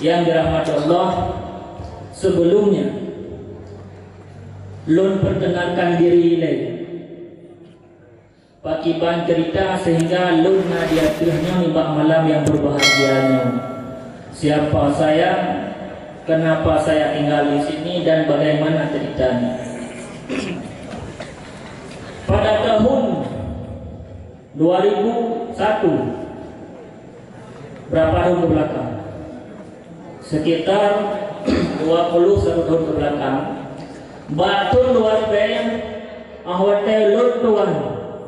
yang dirahmati Allah, sebelumnya lun perkenalkan diri lagi pakiban cerita sehingga lun nadiatuhnya nimbak malam yang berbahagianya. Siapa saya, kenapa saya tinggal di sini, dan bagaimana ceritanya. Pada tahun 2001, berapa tahun ke belakang, sekitar 21 tahun ke belakang, batun luar biasa ahwate lun tuan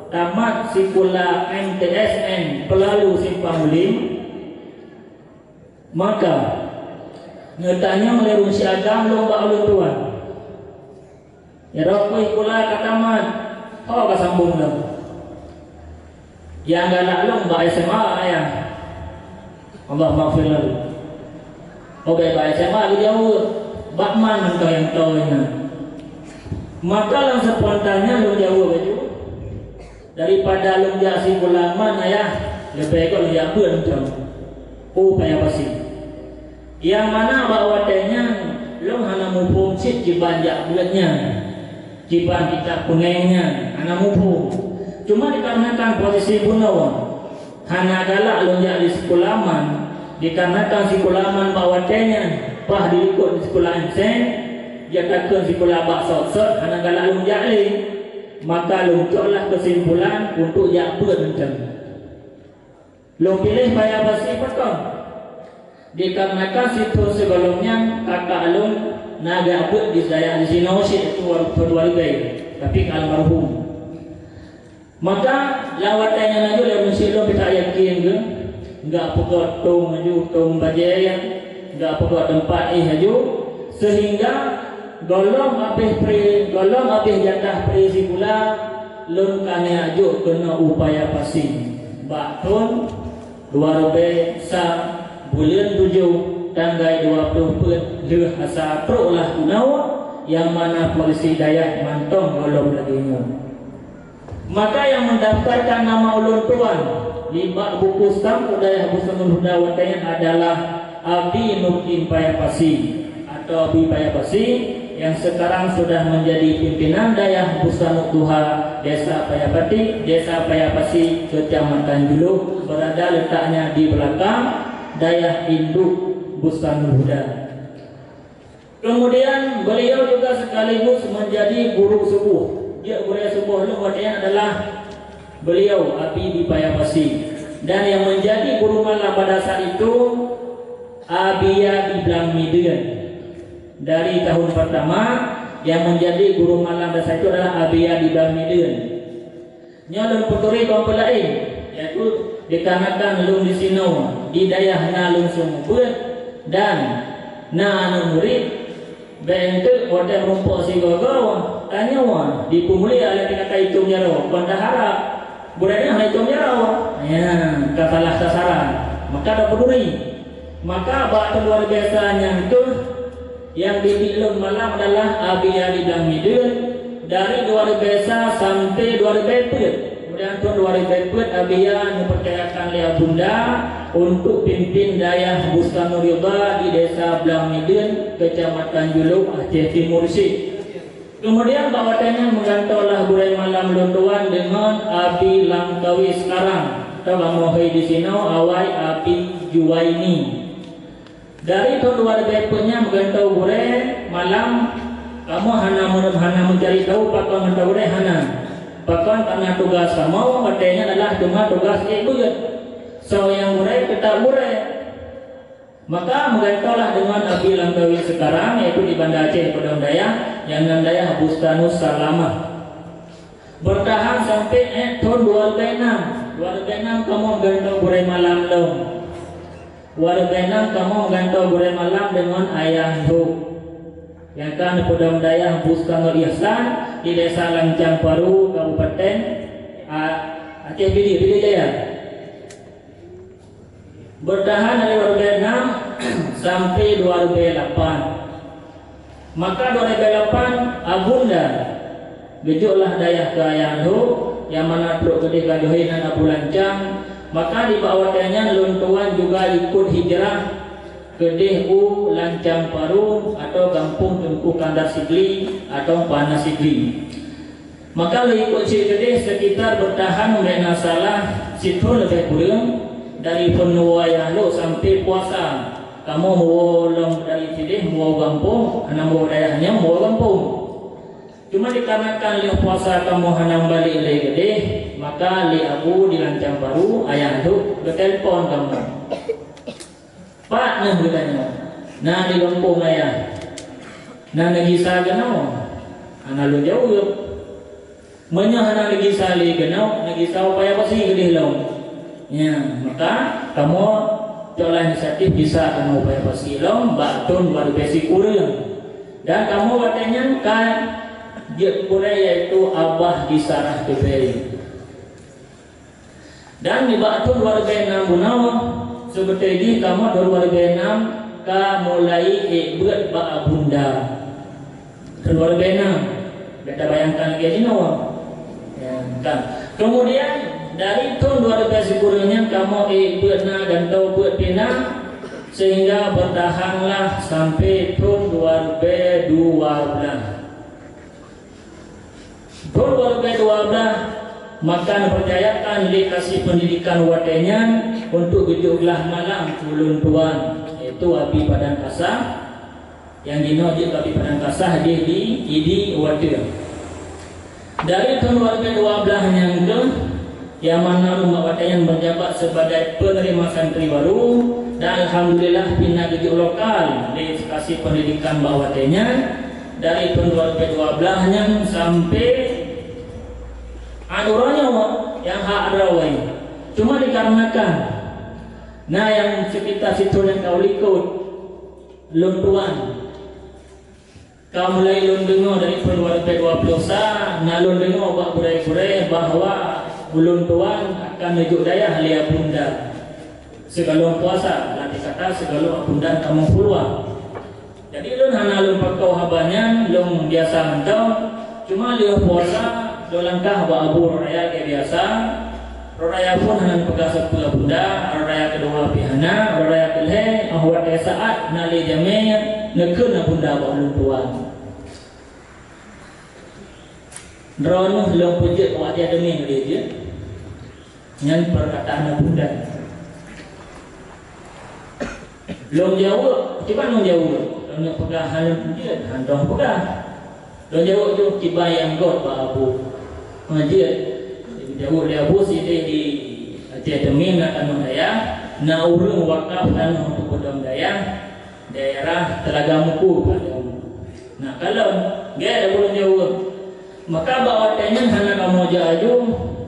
tamat sikula MTSN pelalu simpang belim, maka ngetanya melerun si agam lomba lun tuan ya rokoi kula katamat oh kasambung dah yang galak lomba SMA ya Allah maafir lalu oke ba SMA jauh bakman mentau yang taunya. Maka lang spontannya lu jauh baju daripada lu jasi gulaman ayah lebih kau lihat pun jauh payah pasti yang mana bawatenya lu hana mumpung cip jibanjak bulatnya jiban kita kunengnya hana mumpung cuma dikarenakan posisi bunawan hana galak lu jadi sekulaman dikarenakan sekulaman bawatenya pah diikut di sekolah sen dia takkan sekolah bakso sot hana galak lum jali maka luncurlah kesimpulan untuk jakbun macam lum pilih payah basi petong dikarenakan situ sebelumnya kakak lum naga abut di saya di sini itu warga tapi almarhum maka lawatannya naju lum silum kita yakin ke enggak pokok tung maju tung bajayan enggak pokok tempat haju sehingga golong apih jatah presi pula lun kane ajuk kena upaya pasti bakton 2000 sa bulan 7 tanggal 20 leuh asa pro lah kunawa yang mana polisi Dayak mantong golong laginya. Maka yang mendaftarkan nama ulun tuan di bak buku stam Dayak Busanul Huda watanya adalah Abdi Nukin Payapasi atau Abi Payapasi yang sekarang sudah menjadi pimpinan Dayak Busanul Duha Desa Payapati, Desa Payapasi, Kecamatan Juluh, berada letaknya di belakang Dayak Induk Busanul Huda. Kemudian beliau juga sekaligus menjadi guru subuh. Dia guru subuh luwatnya adalah beliau Abi di Payapasi, dan yang menjadi guru malam pada saat itu Abia di Blangmiden. Dari tahun pertama yang menjadi guru malam pada saat itu adalah Abia di Blangmiden. Nyalun puturi kaum lain yaitu dikarenakan lung di sino di dayah nalung sumubut dan na anu murid bentuk order rumput si gogo tanya wa dipumuli oleh kata hitungnya ro bandahara budaya hitungnya ro ya kasalah sasaran maka ada peduli maka bak luar biasanya itu yang dibilang malam adalah Abia di Blangmiden dari 2000 sampai 2000. Kemudian tahun 2000 Abia mempercayakan Lia Bunda untuk pimpin Dayak Busanul Huda di Desa Blangmiden, Kecamatan Juluh, Aceh Timur sih. Kemudian bawatanya menggantaulah burai malam luntuan dengan Abi Langkawi sekarang atau Lamohai di sini awai Abi Juwaini. Dari tahun 2000-nya menggantau burai malam kamu hana mencari tahu pakon mentau burai hana pakon karena tugas kamu katanya adalah cuma tugas ibu ya so yang burai kita burai maka menggantaulah dengan Abi Langkawi sekarang yaitu di Banda Aceh Padang Dayak yang Nandaya Bustanus Salamah bertahan sampai tahun 2006 kamu menggantau burai malam dong 2006 kamu menggantau burai malam dengan ayah Hu yang kan Padang Dayak Bustanul Ihsan di Desa Lancang Paru Kabupaten Aceh Bidi Jaya bertahan dari 2006 sampai 2008 maka 2008 Abunda gejoklah Dayak ke ayah Hu yang mana truk gede kadohinan Abu Lancang maka di bawahnya luntuan juga ikut hijrah Kedih u Lancang Paru atau Kampung Tengku Kandar Sigli atau Panas Sigli. Maka ikut cik kedih sekitar bertahan mereka salah situ lebih kurang dari penuaian lo sampai puasa. Kamu mau long dari sini mau kampung, anak mau dayahnya mau kampung. Cuma dikarenakan lihat puasa kamu hanam balik lagi gede, maka li abu di Lancang Baru ayah tu bertelpon kamu. Pak nah bertanya, nah di kampung ayah, nah negisa kenau, anak lu jauh yuk. Menyah anak negisa li kenau, negisa upaya apa sih gede lau? Ya, maka kamu coba inisiatif bisa kamu upaya pasti lau, batun baru basic kurang. Dan kamu katanya kan dia pura yaitu abah disarah kebeli. Dan di batun baru benam bunawa. Seperti ini kamu 2006 ka mulai buat ba bunda 2006 kita bayangkan kayak gini ya, kan. Kemudian dari tahun 2010 kamu buat na dan tahu buat pina sehingga bertahanlah sampai tahun 2012 maka percayakan dikasih pendidikan watenya untuk gejuglah malam ulun tuan itu api padang kasah yang dinoji api padang kasah di idi watir dari tahun 2012 yang ke yang mana rumah watenya menjabat sebagai penerima santri baru dan alhamdulillah bina gejuk lokal dikasih pendidikan bawatenya dari tahun 2012 yang sampai anurannya yang hak rawai cuma dikarenakan nah yang sekitar situ yang kau ikut luntuan kau mulai lundungo dari 2020 nah lundungo bak burai-burai bahwa luntuan akan menuju daya halia bunda segala puasa nanti kata segala bunda kamu keluar jadi lun hana lun pakau habanya lun biasa mentau cuma lihat puasa do langkah ba abu raya ke biasa raya pun hanan pegas pula bunda raya kedua pihana raya kelhe ahwa ke saat nali jame nekeun na bunda ba ulun tuan drono long pujut wa dia demi dia nyan perkataan bunda long jauh tiba long jauh long pegas hanan dia handong pegas long jauh tu tiba yang god ba abu Majid jauh dia bos ini di Temin akan daya na urang wakaf dan untuk bodong daya daerah Telaga Muku nah kalau dia ada belum jauh maka bawatanya hanya kamu jaju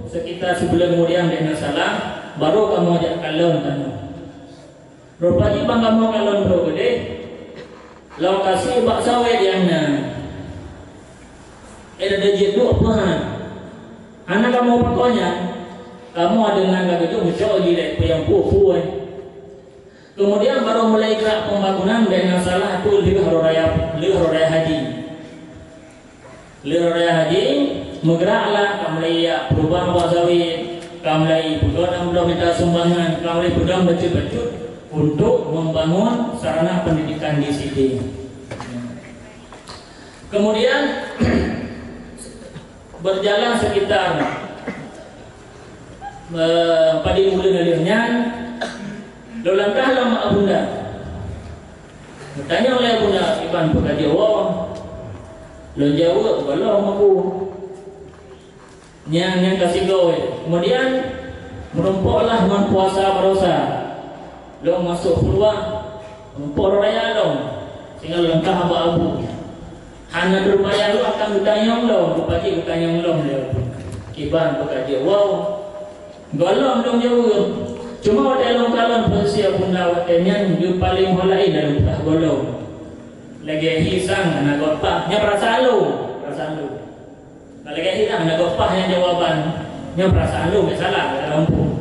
sekitar sebulan kemudian dengan salah baru kamu ajak kalon kan rupanya bang kamu kalon bro gede lokasi bak sawit yang ada jadul apa anak kamu pokoknya kamu ada naga itu mencoba di yang puai. Kemudian baru mulai gerak pembangunan dengan salah itu lihat raya haji. Lihat raya haji menggeraklah kamu lihat perubahan wasawit, kamu lihat bukan minta sumbangan, kamu lihat bukan becut untuk membangun sarana pendidikan di sini. Kemudian berjalan sekitar pada bulan alirnya lo langkah lama bunda bertanya oleh bunda iban pekerja Allah lo jauh belum aku yang kasih gawe kemudian merumpoklah puasa berosa lo masuk keluar merumpok raya lo sehingga lo langkah abu hanya berupaya lu akan bertanya lo, bupati bertanya lo dia. Kiban bekerja wow, golong dong jauh. Cuma ada long kalon posisi bunda wakenya dia paling mulai dalam tak golong. Lagi hisang anak gopahnya perasaan lu. Lagi hisang anak gopahnya jawaban. Nya perasaan lu enggak salah dalam pun.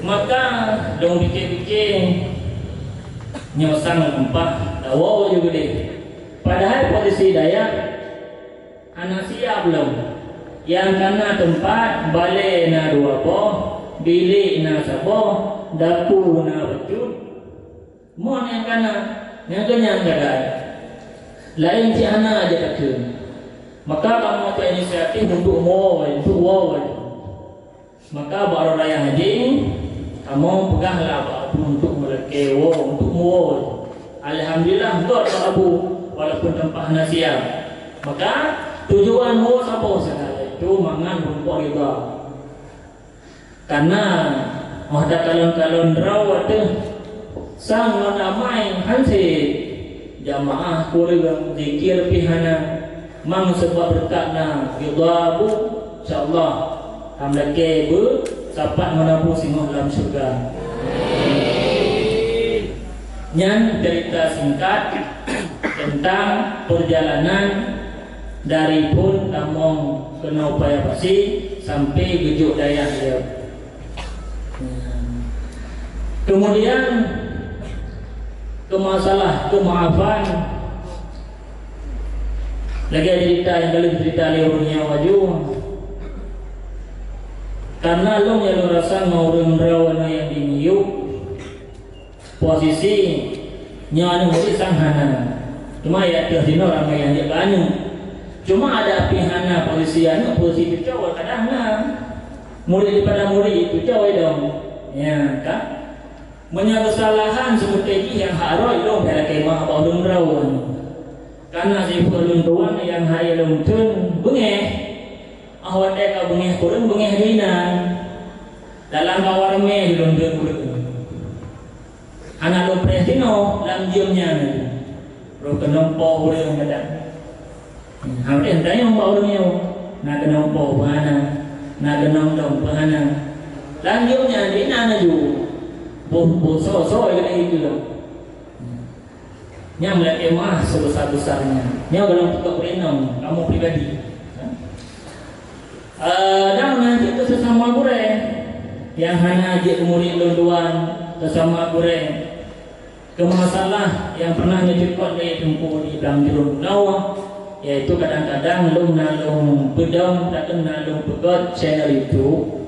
Maka dong pikir-pikir nyosang lempah, tahu juga deh. Padahal posisi daya anak siap belum yang karena tempat balai na dua po bilik na sabo dapur na becut Mohon yang kana, yang kenyang jagai. Lain si anak aja tak ke. Maka kamu tu inisiatif untuk wawai. Maka baru raya haji, kamu pegahlah untuk melekewo, untuk muwai. Alhamdulillah untuk Abu walaupun tempat nasiap. Maka tujuan muwai apa segala itu mangan rumput riba. Karena ada kalon-kalon rawat tu sang namai hansi jamaah kurang zikir pihana mang sebab berkatna ridabu insyaallah hamlake bu sapat menapu singoh dalam syurga. Nyan cerita singkat tentang perjalanan dari pun Tamong ke Upaya Pasi sampai Gejuk Dayak dia. Kemudian ke masalah kemaafan lagi ada cerita yang kali cerita leurnya waju karena lo yang lo rasa mau rawana yang dimiyuk posisi nyawa mesti sanghana cuma ya tiap dino ramai yang dia banyu cuma ada pihana posisi anu posisi cowok kadang murid daripada murid itu cowok dong ya kan menyatu kesalahan seperti yang haroi dong pada kemah apa dong rawan karena si ulun tuan yang hai lumtun bengeh awak deka bengeh kurang bengeh dinan dalam kawar meh lumtun kurang anak lu presino dalam diamnya ro kenompo urang kadang hampir entahnya mau urangnya na kenompo bahana na kenom dong bahana dalam diamnya dinan aju so itu loh. Yang melihat emah sebesar-besarnya. Yang dalam tukar berenang kamu pribadi. Dan nanti itu sesama goreng yang hanya ajak murid lunduan sesama goreng ke masalah yang pernah ngejekot dari tempuh di dalam jeruk nawa yaitu kadang-kadang lung nalung pedang takkan nalung pegot channel itu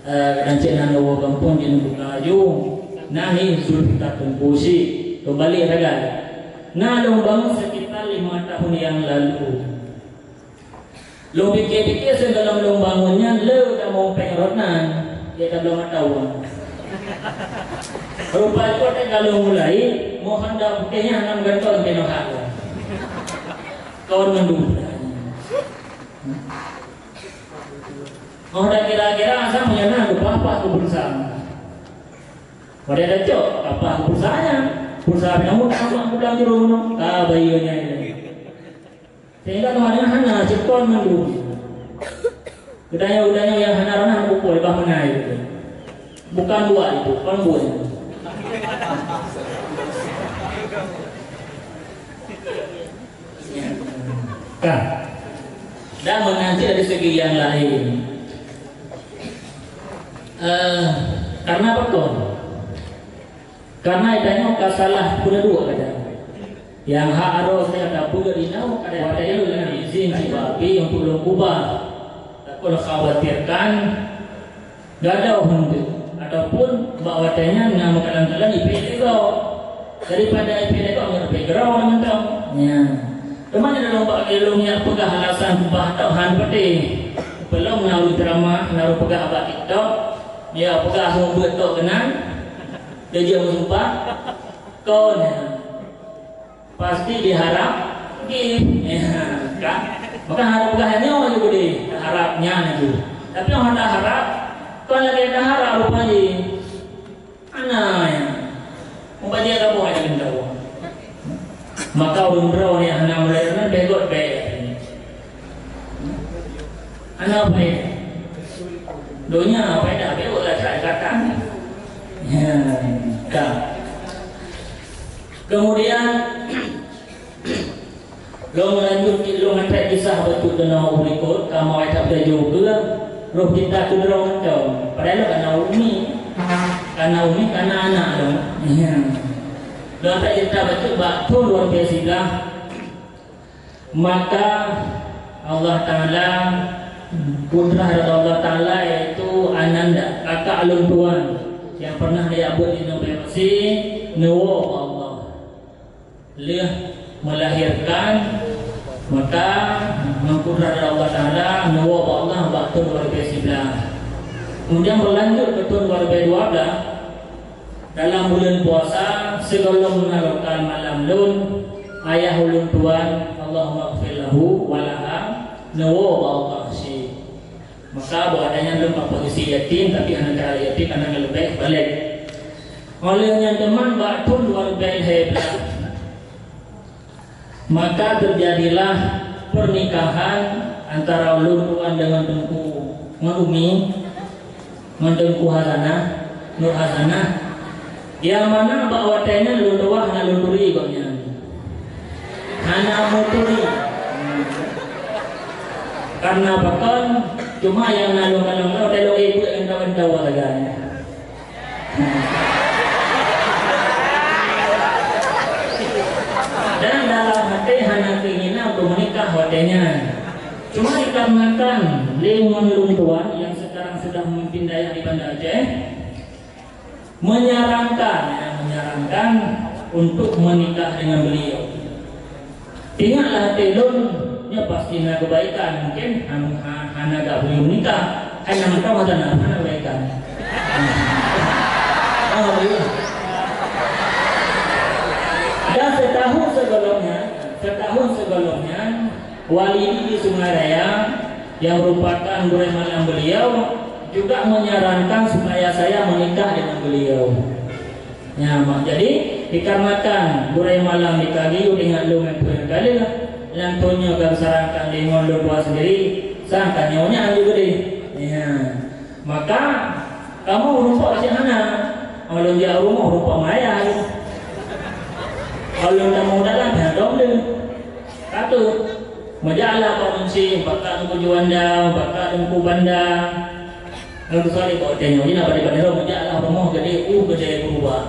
dan cina nawa kampung di Buka Aju nahi Zulfikar Tengkusi kembali ragal nalung bangun sekitar 5 tahun yang lalu lo pikir-pikir segala lo bangunnya lo dah mau pengeronan dia dah belum tahu rupa itu ada kalau mulai mohon dah buktinya anak gantol penohak kawan mendung oh dah kira-kira asal menyana apa aku berusaha pada ada cok apa aku berusahanya berusaha kamu sama aku bilang juru bayunya ini sehingga tuhannya hana cipton mendung udahnya yang hana ranah pukul bah menai bukan dua itu kan buat kan dan menanti dari segi yang lain karena apa tuh? Karena idanya kasalah punya dua kadang. Yang hak harus saya tak punya dinau kadang ada yang dengan izin si babi untuk belum kubah. Kalau khawatirkan nggak ada untuk ataupun bawatanya nama kadang-kadang IPD kau daripada IPD kau nggak background teman-teman. Ya. Teman ada lomba ilmunya pegah alasan kubah tauhan peti belum naruh drama naruh pegah abad TikTok. Ya, pegah semua buat kau kenal. Dia bersumpah kau pasti diharap kan? Maka harap pegahnya orang juga harapnya itu. Tapi orang tak harap kau lagi ada harap rupanya anaknya mau baca apa boleh kita maka orang yang anak melahirkan begot baik anak baik dunia apa dah begot lah saya katakan ya kan kemudian lo melanjut lo ngantai kisah betul kena berikut kamu ada juga roh kita tu dorong macam padahal karena umi karena anak dong ya lo tak cerita betul luar biasa maka Allah Ta'ala putra Allah Ta'ala yaitu Ananda kakak alun tuan yang pernah dia abut di Nobel Mesir nawa Allah liah melahirkan, maka mengkudrat Allah Ta'ala nawa Allah baktu 2011. Kemudian berlanjut ke tahun 2012 dalam bulan puasa segala mengalukan malam lun ayah ulun tuan Allahumma gfirlahu walaha nawa Allah si. Maka adanya dalam posisi yatim, tapi anak cara yatim karena lebih balik olehnya teman baktu luar biasa hebat. Maka terjadilah pernikahan antara ulun tuan dengan tengku Umi Tengku Hasanah Nur Hasanah, yang mana bawa tanya ulun tua hana lunduri koknya hana muturi karena bahkan cuma yang nalung-nalung telo ibu yang kawan tawa laganya. Dan dalam hati hana keinginan untuk menikah watenya, cuma dikarenakan lingkungan ulun tua yang sekarang sudah memimpin daerah di Banda Aceh menyarankan untuk menikah dengan beliau. Ingatlah telun ya pasti nak kebaikan, mungkin hana gak boleh menikah hanya mereka hana kebaikan. Dan setahun sebelumnya Walidi di Sungai Raya yang merupakan gurih malam beliau juga menyarankan supaya saya menikah dengan beliau. Ya, jadi dikarenakan gurih malam dikagiu dengan lumen kali lah, lantunya kan sarankan dengan lupa sendiri, sangka nyawanya juga deh. Ya, maka kamu rumput aja mana? Kalau dia rumah rumput maya. Kalau kamu dalam ya dong deh. Satu, majalah komensi, bakal nunggu juanda, bakal nunggu banda. Lalu sekali kau tanya, ini apa di bandara majalah rumah jadi gede berubah.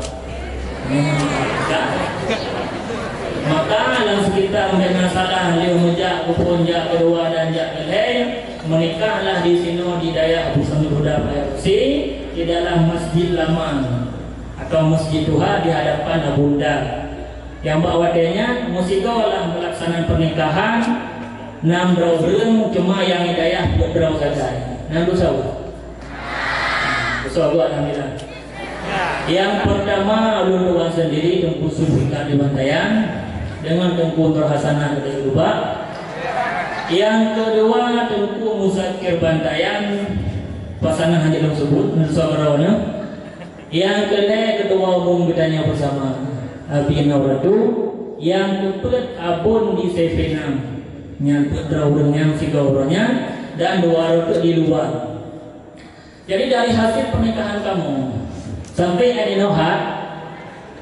Maka dalam sekitar dengan salah liu mejak kupon jak kedua dan jak keleh menikahlah di sini di daerah Abu Samir Huda Payarusi di dalam Masjid Laman atau Masjid Tuha di hadapan Abunda. Yang bawadanya musikolah melaksanakan pernikahan 6 berang cuma yang hidayah berang saja. 6 dosa. Dosa gua alhamdulillah. Yang pertama ulun tuan sendiri Tengku Sulfikar di Bantayan dengan Tengku Nur Hasanah dari Lubak. Yang kedua Tengku Musakir Bantayan pasangan hanya dalam sebut Nusabarawana. Yang kedua umum bedanya bersama Abi Nauratu. Yang keempat abun di CV6 nyangkut draurnya si gauronya dan 2 rotok di luar. Jadi dari hasil pernikahan kamu sampai ada nohat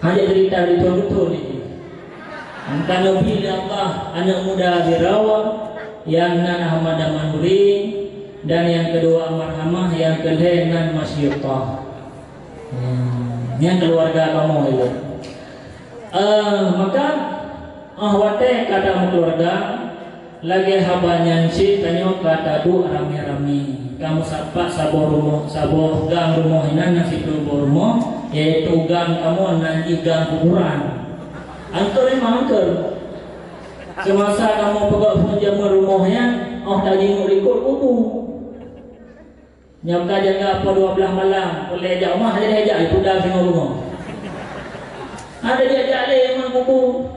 hanya cerita di betul ini. Antara Nabi Allah anak muda Birawa yang nan Ahmad Manuri dan yang kedua Marhamah yang kedua nan Masyuqah. Yang keluarga kamu itu. Maka wate kata keluarga lagi habanya si tanyo kata du rame-rame kamu sapa sabo gang rumah ini nasi rumah yaitu gang kamu nanti gang kuburan angker emang angker semasa kamu pegang penjaga rumahnya tadi ngurikut kubu nyamka jaga apa 12 malam boleh ajak rumah aja ajak itu gang semua rumah ada diajak le emang kubu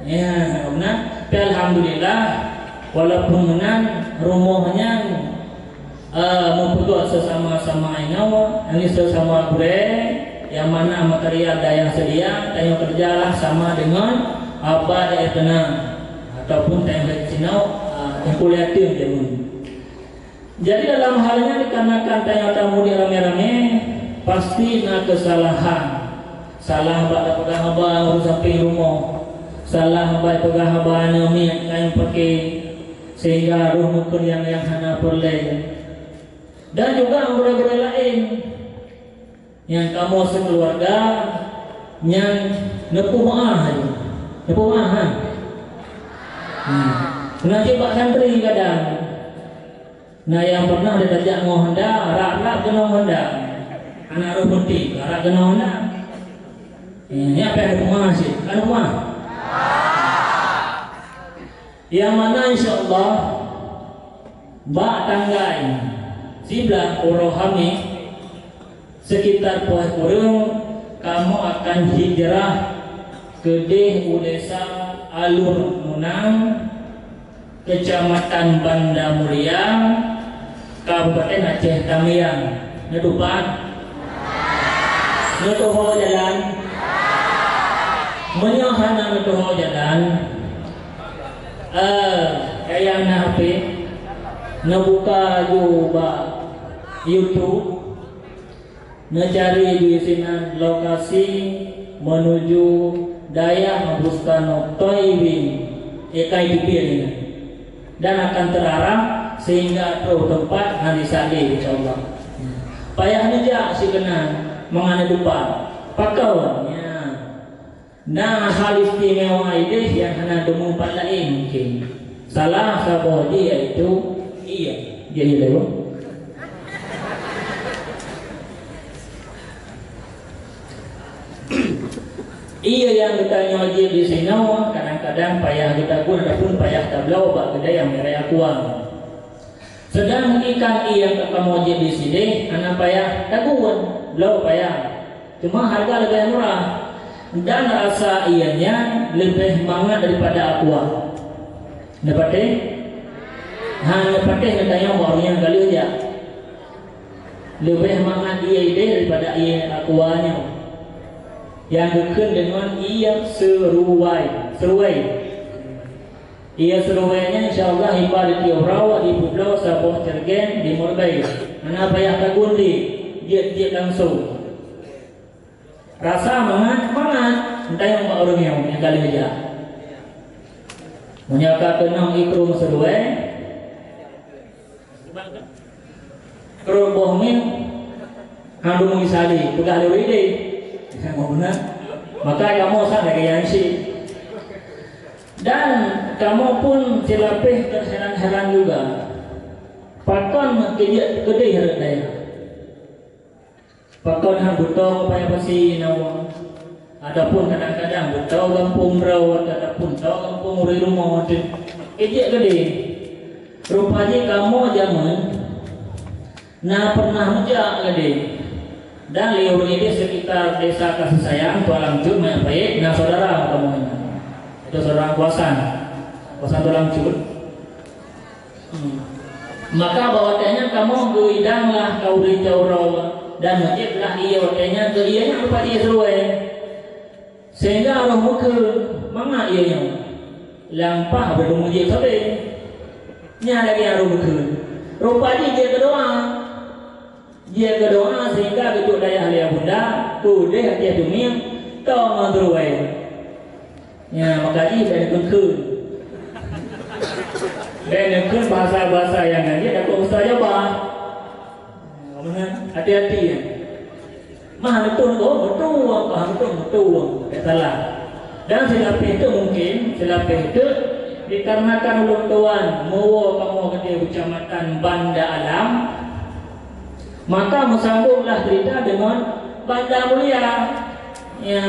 ya benar alhamdulillah walaupun menang rumahnya memperkuat sesama-sama ingawa ini sesama gue yang mana material daya sedia tanya kerjalah sama dengan apa daya tenang ataupun tanya cinau yang kuliah tim jamun. Jadi dalam halnya dikarenakan tanya tamu di rame-rame pasti nak kesalahan salah pada pegang abang urus sampai rumah salah pada pegang abang niat kain pakai sehingga roh mukun yang hana perleh. Dan juga anggota-anggota lain yang kamu sekeluarga yang nepuh maaf nanti Pak Santri kadang nah yang pernah ditajak ngohonda rak-rak kena honda anak roh penting rak kena honda Ini apa yang ada rumah sih? Ada rumah. Yang mana insyaAllah bak tanggai sebelah Orohami sekitar Puai Kurung kamu akan hijrah ke Desa Alur Munang, Kecamatan Banda Mulia, Kabupaten Aceh Tamiang. Nedupan, netuho jalan, menyahana netuho jalan. Kayak na HP, nabuka juga YouTube, ngecari di sini lokasi menuju Daya Mabustano Toibin EKIP ini, dan akan terarah sehingga ke tempat nanti sali insyaallah. Payah aja si kenal mengenai depan pakauannya. Nah hal istimewa ini yang hanya demu lain mungkin. Salah satu dia itu iya jadi lewat. Iya yang kita nyojib di sini, kadang-kadang payah kita pun adapun payah tablau bak gede yang mereka kuang. Sedang ikan iya kita mojib di sini, anak payah taguan, belau payah. Cuma harga lebih murah dan rasa ianya lebih mangat daripada aqua. Dapat katanya warnanya kali aja. Lebih mangat iya ide daripada iya aquanya. Yang dikenal dengan iya seruai. Iya seruainya insyaallah ibarat di Tiaurawa, di Pulau Sabah Cergen, di Morbai. Mana payah kagundi, dia langsung. Rasa mangat, entah yang orang yang kali aja. Menyaka kenang ikrum seruai. Kerobong min, handu mengisali, pegah lewide. Maka kamu sana kayak si. Dan kamu pun silapih terheran-heran juga. Pakon gede harganya. Pakon hang buto payah pasi nawa. Adapun kadang-kadang buto kampung rawat, adapun buto kampung uri rumah. Gede. Rupanya kamu zaman nah pernah mejak gede. Dan liur ini sekitar desa kasih sayang Tualang Cud baik. Nah saudara kamu ini itu saudara kuasan Tualang Cud. Maka bawatanya kamu guidanglah kau di Tiaurawa dan masjidlah iya watanya ke iya yang lupa dia seruai sehingga orang muka mana iya yang lampah bertemu dia sampai nyala lagi orang muka rupanya dia berdoa sehingga betul daya halia bunda tu deh dia dunia kau mandruai ya maka dia dari kengkun bahasa yang nanti ada kau ustaz apa hati-hati ya mah betul salah dan silapih itu mungkin dikarenakan ulun tuan mau kamu ke Kecamatan Banda Alam. Maka bersambunglah cerita dengan Banda Mulia. Ya,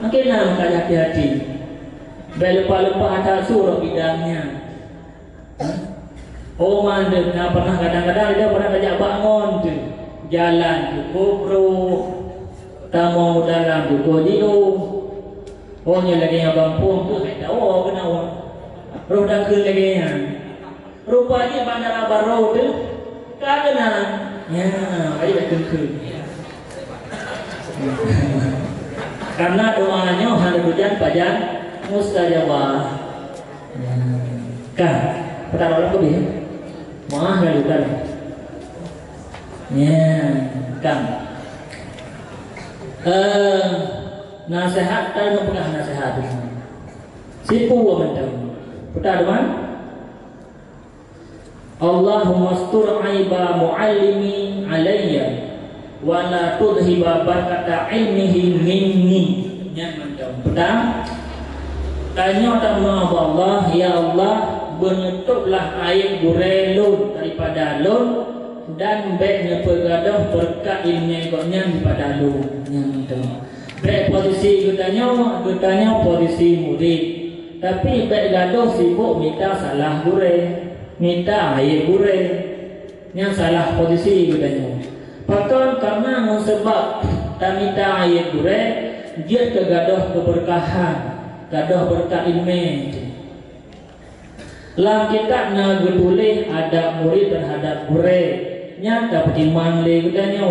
makin nak hati-hati. Lupa-lupa ada surah bidangnya. Oh mana pernah kadang-kadang dia pernah ajak bangun tu jalan tu kubro tamu dalam tu kodio. Oh ni lagi yang kampung tu tak tahu kenapa. Roh dah ke lagi yang. Rupanya Bandar Abaro tu kerana ya, ayat kengkeng. Karena doanya hal hujan pajan mustajabah. Kan, pertama orang lebih. Mah lalu kan. Ya, kan. Nasihat kalau pegang nasihat itu. Sipu macam. Pertama Allahumma astur aiba muallimi alayya wa la tudhiba barakata ilmihi minni. Yang pertama tanya sama Allah, ya Allah benutuplah aib gurelun daripada lun dan baiknya pergadah berkat ilmu ikutnya daripada lun. Yang Baik posisi gudanya posisi murid. Tapi baik gaduh sibuk minta salah gure, minta air gure. Yang salah posisi gudanya. Bahkan karena sebab tak minta air gure, dia kegaduh keberkahan, gaduh berkat ilmu. Lam kita na gedulih adab murid terhadap gure. Nyata pertimang le gudanya.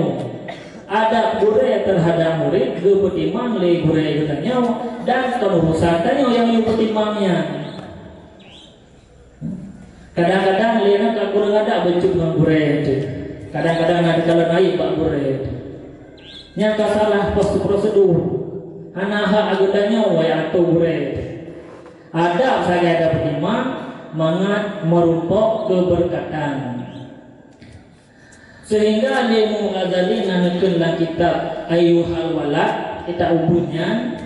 Adab gure terhadap murid ge pertimang le gure gudanya dan kenurusan tanya yang pertimangnya. Kadang-kadang le nak kurang ada bentuk dengan gure itu. Kadang-kadang ada kalau naik pak gure itu. Nyata salah prosedur. Anaha agudanya wa atu gure. Adab saya ada pertimang mangat merumpok keberkatan. Sehingga Imam Ghazali nanukun dalam kitab Ayyuhal Walad kita ubunnya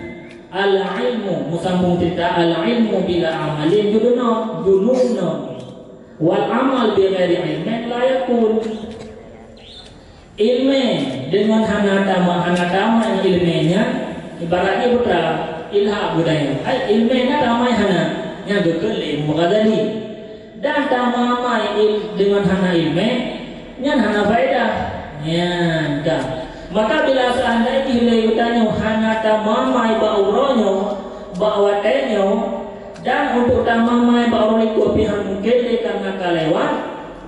al-ilmu musambung cerita al-ilmu bila amalin jununna wal amal bi ghairi ilmin la yakun. Ilmu dengan hanatama ilmunya ibaratnya putra ilha budaya. Ilmunya ramai hana yang betul Imam Ghazali dan tamamai dengan hana ilmu nyan hana faedah nyan dah. Maka bila seandainya hilai utanya hana tamamai bauronyo bawatenyo dan untuk tamamai bauroni kopihan mungkin karena kalewat,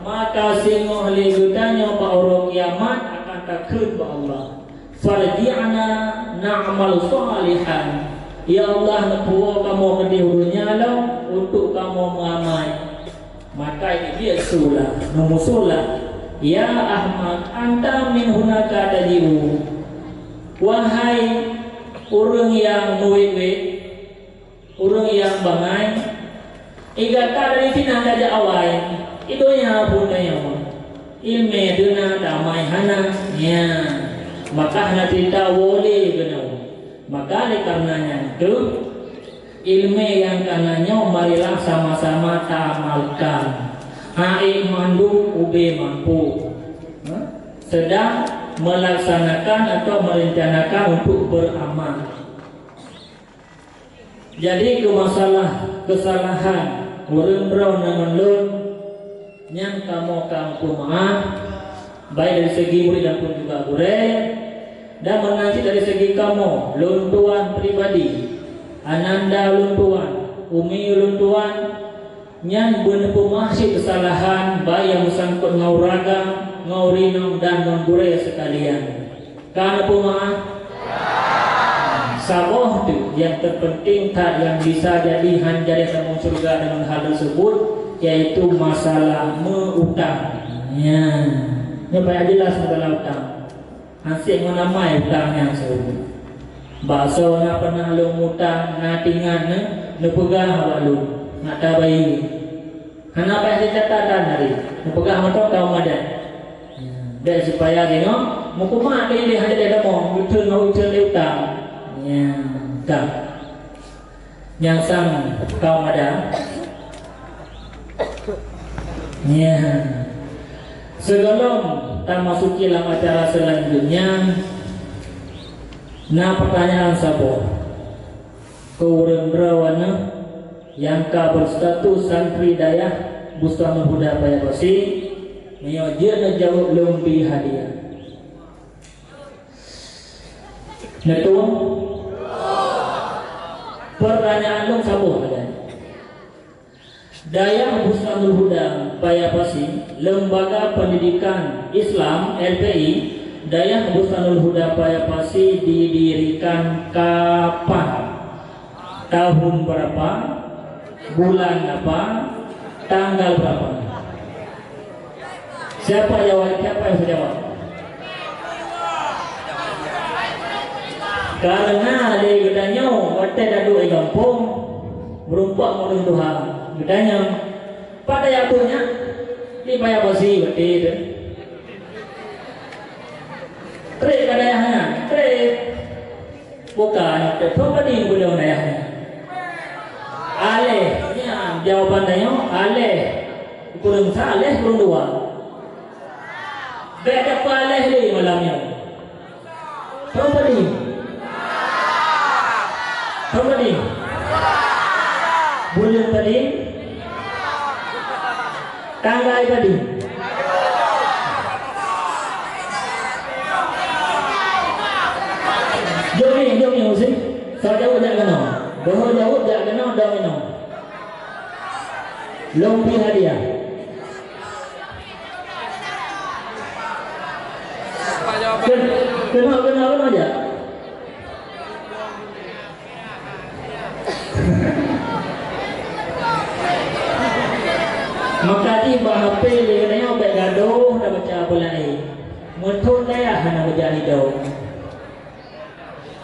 maka singoh hilai utanya bauro kiamat akan takut ba Allah. Farji'na na'mal salihan. Ya Allah napuo kamu kedihulunya lo untuk kamu mengamai. Maka ini dia sulah numusulah. Ya Ahmad, anta min hunaka tadiu. Wahai urang yang nuwe, urang yang bangai, igata dari sini ada awai. Itu yang punanya, ilmu duna damai hana, ya. Maka hana kita boleh kenal. Maka karenanya itu ilmu yang karenanya marilah sama-sama tamalkan. Hai mandu ube mampu sedang melaksanakan atau merencanakan untuk beramal. Jadi kesalahan urang dengan lun yang kamu maaf baik dari segi murid dan pun juga gure dan menanti dari segi kamu lun tuan pribadi ananda lun tuan umi lun tuan yang berpemahsi kesalahan baik yang bersangkut ngauraga, ngaurinong dan mengguraya sekalian. Karena pemaaf saboh tu yang terpenting tak yang bisa jadi hanjari dalam surga dengan hal tersebut yaitu masalah mengutang. Ya, ini banyak jelas masalah utang. Hasil menamai utang yang sebut. Bakso nak pernah lu ngutang, nak tingan ne pegang awak lu. Nak tabai kenapa yang catatan hari pegang motor kau madan dan supaya tengok mukumat ini hanya dia mau betul utang ya tak yang sang kau madan ya sebelum kita masuki dalam acara selanjutnya nah pertanyaan sabo kurang berawana yang ka berstatus santri dayah Bustamul Huda Payapasi menyojir jawab lumbi hadiah. Netung pertanyaan lom sabuh ada. Dayah Bustamul Huda Payapasi Lembaga Pendidikan Islam LPI Dayah Bustamul Huda Payapasi didirikan kapan? Tahun berapa? Bulan apa? Tanggal berapa? Siapa jawab? Siapa yang jawab? Karena dia gedanya, waktu dadu di kampung, berumpak orang Tuhan. Gedanya, pada yang punya, di Payapasi waktu itu. Trek kadayahnya, trek. Bukan, coba di bulan dayahnya. Aleh, ya, jawabannya aleh. Kurang saleh, kurang dua. Beda paleh ni malamnya. Berapa ni? Apa tadi? Bulan tadi? Tanggal tadi? Jom ni Husin. Saya jauh tak kena. Bahwa jauh tak kena dah minum. Lompi hadiah. Kena aja. Maka di HP dia katanya baik gaduh dah baca apa lain. Mutul saya hanya baca hidup.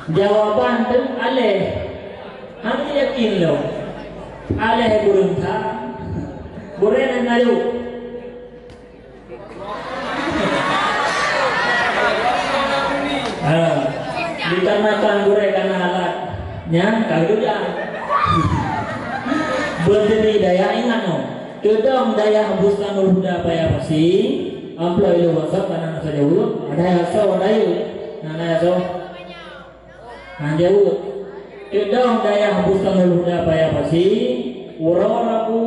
Jawaban tu aleh. Hanya yakin lo. Aleh burung ta. Buren nalu. Dikarenakan buren karena alatnya kalau dia berdiri daya ingat no. Kedong daya hembuskan huda payah pasti. Amplo ilu WhatsApp karena saja dulu. Ada yang so ada yang nana so. Jauh. Kedong daya hembuskan huda payah pasti. Rabu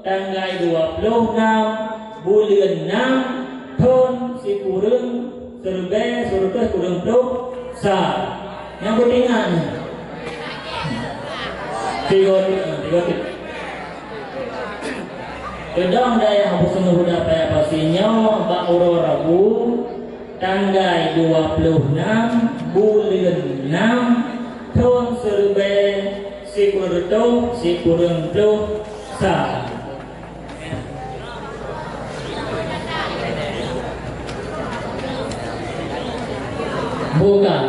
tanggal 26 bulan 6 tahun si kurang serba surga kurang tuh sa. Yang pentingan. Tiga. Kedong daya hembuskan huda payah pastinya Bakuro Rabu tanggal 26 bulan 6 tahun serba si kurang tuh sa. Bukan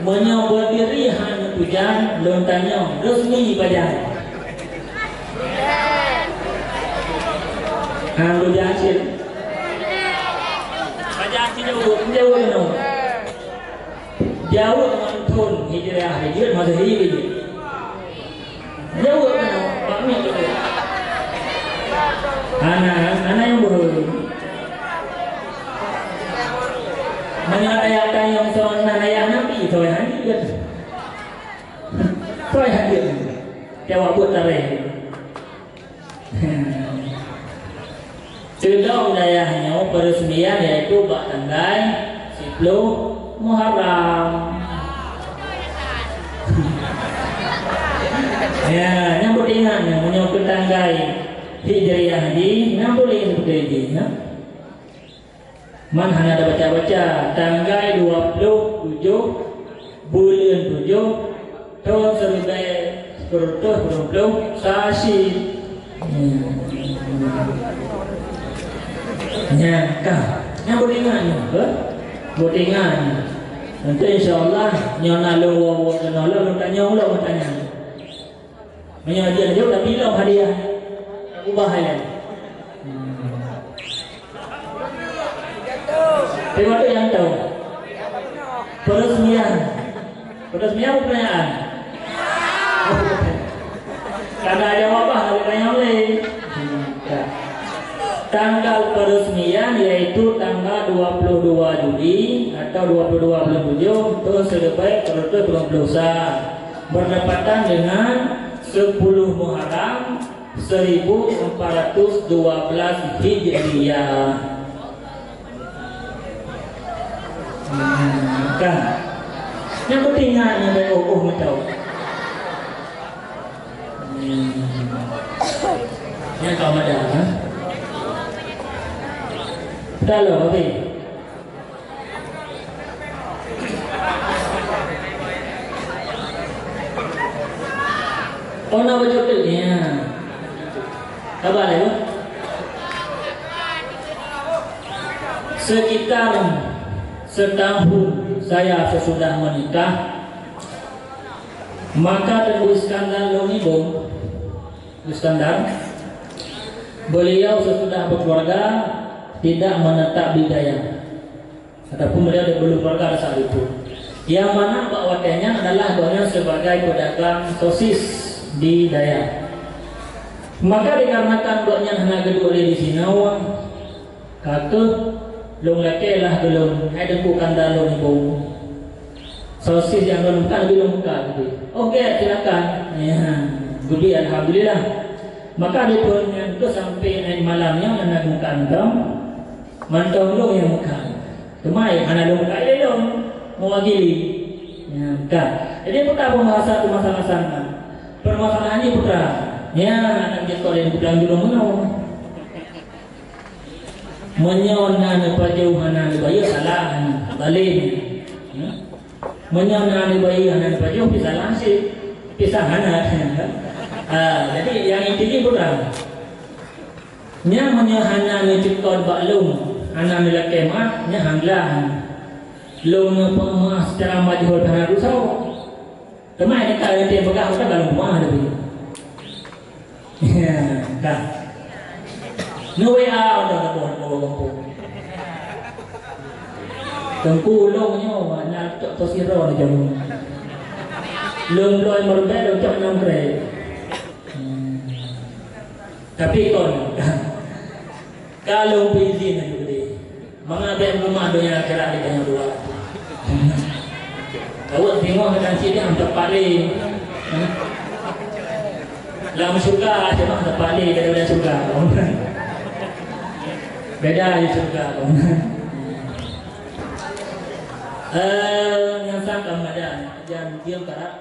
menyobat diri hanya tujuan lontanya resmi badan. Hang jangan baca jauh no. Jauh dengan tun hijrah masa hijrah. Jauh no, kami tu. Anak yang boleh. Menyayangi yang seorang ayah Nabi thôi hadir. Thôi hadir. Jawab buat tarik. Kedong dayahnya peresmian yaitu tanggal 10 Muharram. Ya, yang ingat yang menyokong tanggal Hijriah di 60 seperti ini. Ya. Man hanya ada baca-baca tanggal 27 bulan 7 tahun 1920 Sasi. Ya, yang beringat ni, beringat. Nanti insyaAllah nyona lo tanya ulang tanya. Menyajian dia dah bilang hadiah, ubah hadiah. Tengok tu yang tahu. Peresmian pertanyaan. Kada jawab apa kalau tanya oleh. Tanggal peresmian yaitu tanggal 22 Juli atau 22 bulan 7 tahun sedepai tertutup berusaha berdepatan dengan 10 Muharram 1412 Hijriah. Kan? Yang pentingnya yang baik macam. Yang kau ada, ha? Kalau apa? Oh, nak baca ni. Apa lagi? Sekitar setahun saya sesudah menikah, maka Tengku Iskandar Lonibo Iskandar, beliau sesudah berkeluarga tidak menetap di Daya, ataupun beliau belum berkeluarga saat itu. Yang mana bawatannya adalah beliau sebagai pedagang sosis di Daya. Maka dikarenakan beliau hanya kedua di sini, kakek long laki lah belum ada bukan dalon ibu sosis yang belum buka gitu. Oke, silakan. Ya, jadi alhamdulillah. Maka dia pun yang tu sampai naik malamnya menagungkan dom, mantau lo yang muka. Kemai anak lo muka dia dong mewakili. Ya, kan. Jadi putra pembahasan masalah sana. Permasalahannya putra. Ya, anak dia sekolah yang putra dulu menau. Menyonan pajauhan bayi salah balik. Menyonan bayi anak pajau salah sih pisahan. Jadi yang intinya putra. Nya menyohana menciptakan baklum anak lelaki mah nya hanglah. Lung pemas secara majhul tanah rusau. Kemai kita yang dia pegang kita dalam rumah ada begini. Ya, dah. Nuwe udah bohong. Tengku longnya mana to siro di jamu. Lung loy merbe lo cak nam kre. Tapi kon kalau izin aja gede. Mengabai rumah donya kira di banyak dua. Awak tengok dengan dia hantar paling. Dalam surga cuma hantar paling daripada surga. Beda di surga. Yang sangka ada jangan diam karak.